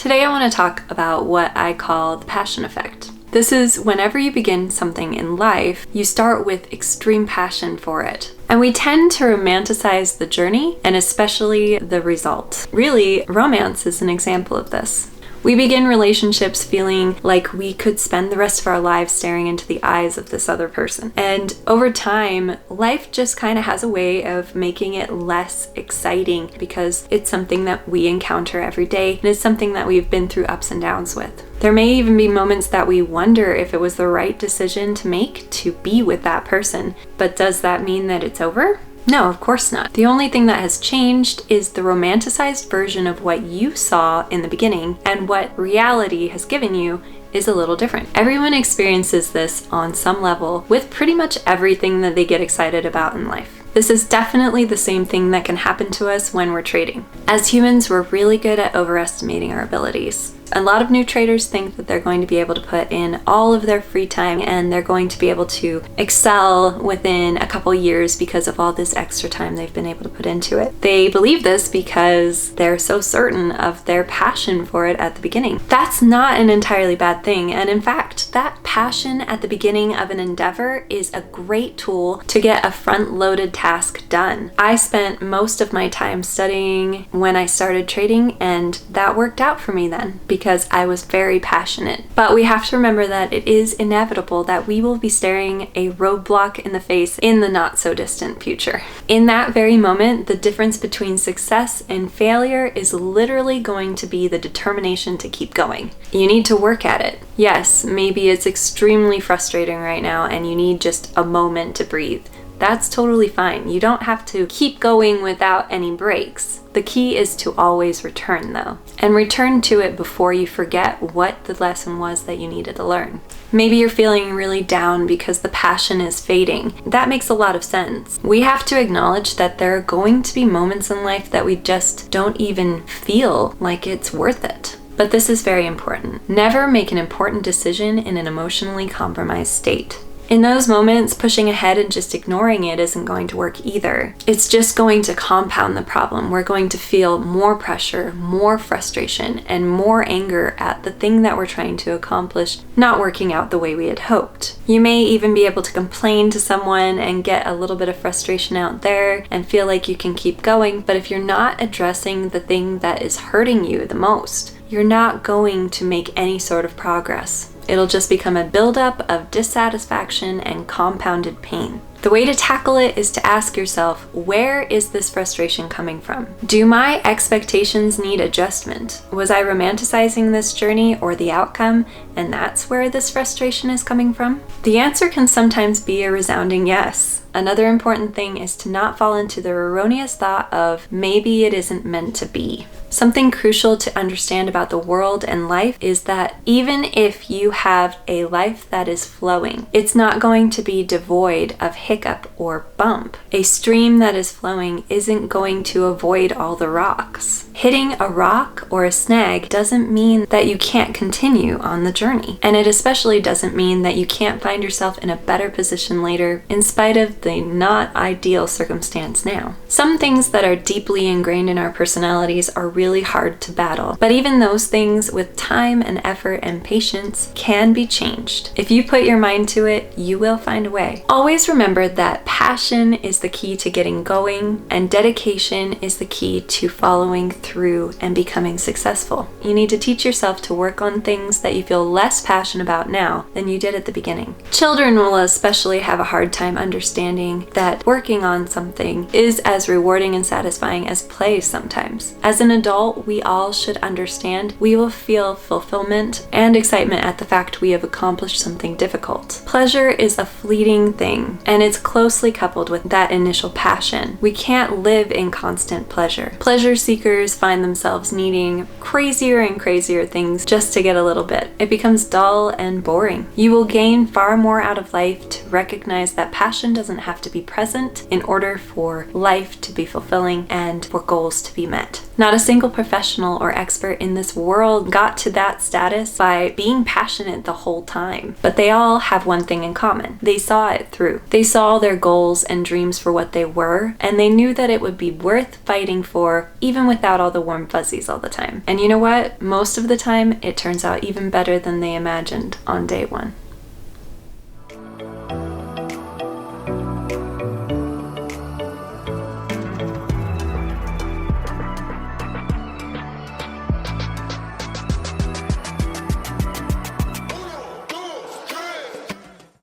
Today I want to talk about what I call the passion effect. This is whenever you begin something in life, you start with extreme passion for it. And we tend to romanticize the journey and especially the result. Really, romance is an example of this. We begin relationships feeling like we could spend the rest of our lives staring into the eyes of this other person. And over time, life just kind of has a way of making it less exciting because it's something that we encounter every day and it's something that we've been through ups and downs with. There may even be moments that we wonder if it was the right decision to make to be with that person. But does that mean that it's over? No, of course not. The only thing that has changed is the romanticized version of what you saw in the beginning, and what reality has given you is a little different. Everyone experiences this on some level with pretty much everything that they get excited about in life. This is definitely the same thing that can happen to us when we're trading. As humans, we're really good at overestimating our abilities. A lot of new traders think that they're going to be able to put in all of their free time and they're going to be able to excel within a couple years because of all this extra time they've been able to put into it. They believe this because they're so certain of their passion for it at the beginning. That's not an entirely bad thing, and in fact, that passion at the beginning of an endeavor is a great tool to get a front-loaded task done. I spent most of my time studying when I started trading, and that worked out for me then because I was very passionate. But we have to remember that it is inevitable that we will be staring a roadblock in the face in the not so distant future. In that very moment, the difference between success and failure is literally going to be the determination to keep going. You need to work at it. Yes, maybe it's extremely frustrating right now and you need just a moment to breathe. That's totally fine. You don't have to keep going without any breaks. The key is to always return though, and return to it before you forget what the lesson was that you needed to learn. Maybe you're feeling really down because the passion is fading. That makes a lot of sense. We have to acknowledge that there are going to be moments in life that we just don't even feel like it's worth it. But this is very important. Never make an important decision in an emotionally compromised state. In those moments, pushing ahead and just ignoring it isn't going to work either. It's just going to compound the problem. We're going to feel more pressure, more frustration, and more anger at the thing that we're trying to accomplish not working out the way we had hoped. You may even be able to complain to someone and get a little bit of frustration out there and feel like you can keep going, but if you're not addressing the thing that is hurting you the most, you're not going to make any sort of progress. It'll just become a buildup of dissatisfaction and compounded pain. The way to tackle it is to ask yourself, where is this frustration coming from? Do my expectations need adjustment? Was I romanticizing this journey or the outcome, and that's where this frustration is coming from? The answer can sometimes be a resounding yes. Another important thing is to not fall into the erroneous thought of maybe it isn't meant to be. Something crucial to understand about the world and life is that even if you have a life that is flowing, it's not going to be devoid of hiccup or bump. A stream that is flowing isn't going to avoid all the rocks. Hitting a rock or a snag doesn't mean that you can't continue on the journey. And it especially doesn't mean that you can't find yourself in a better position later in spite of the not ideal circumstance now. Some things that are deeply ingrained in our personalities are really hard to battle, but even those things with time and effort and patience can be changed. If you put your mind to it, you will find a way. Always remember that passion is the key to getting going and dedication is the key to following through and becoming successful. You need to teach yourself to work on things that you feel less passionate about now than you did at the beginning. Children will especially have a hard time understanding that working on something is as rewarding and satisfying as play sometimes. As an adult, we all should understand we will feel fulfillment and excitement at the fact we have accomplished something difficult. Pleasure is a fleeting thing, and it's closely coupled with that initial passion. We can't live in constant pleasure. Pleasure seekers find themselves needing crazier and crazier things just to get a little bit. It becomes dull and boring. You will gain far more out of life to recognize that passion doesn't have to be present in order for life to be fulfilling and for goals to be met. Not a single professional or expert in this world got to that status by being passionate passionate the whole time. But they all have one thing in common. They saw it through. They saw their goals and dreams for what they were, and they knew that it would be worth fighting for, even without all the warm fuzzies all the time. And you know what? Most of the time, it turns out even better than they imagined on day one.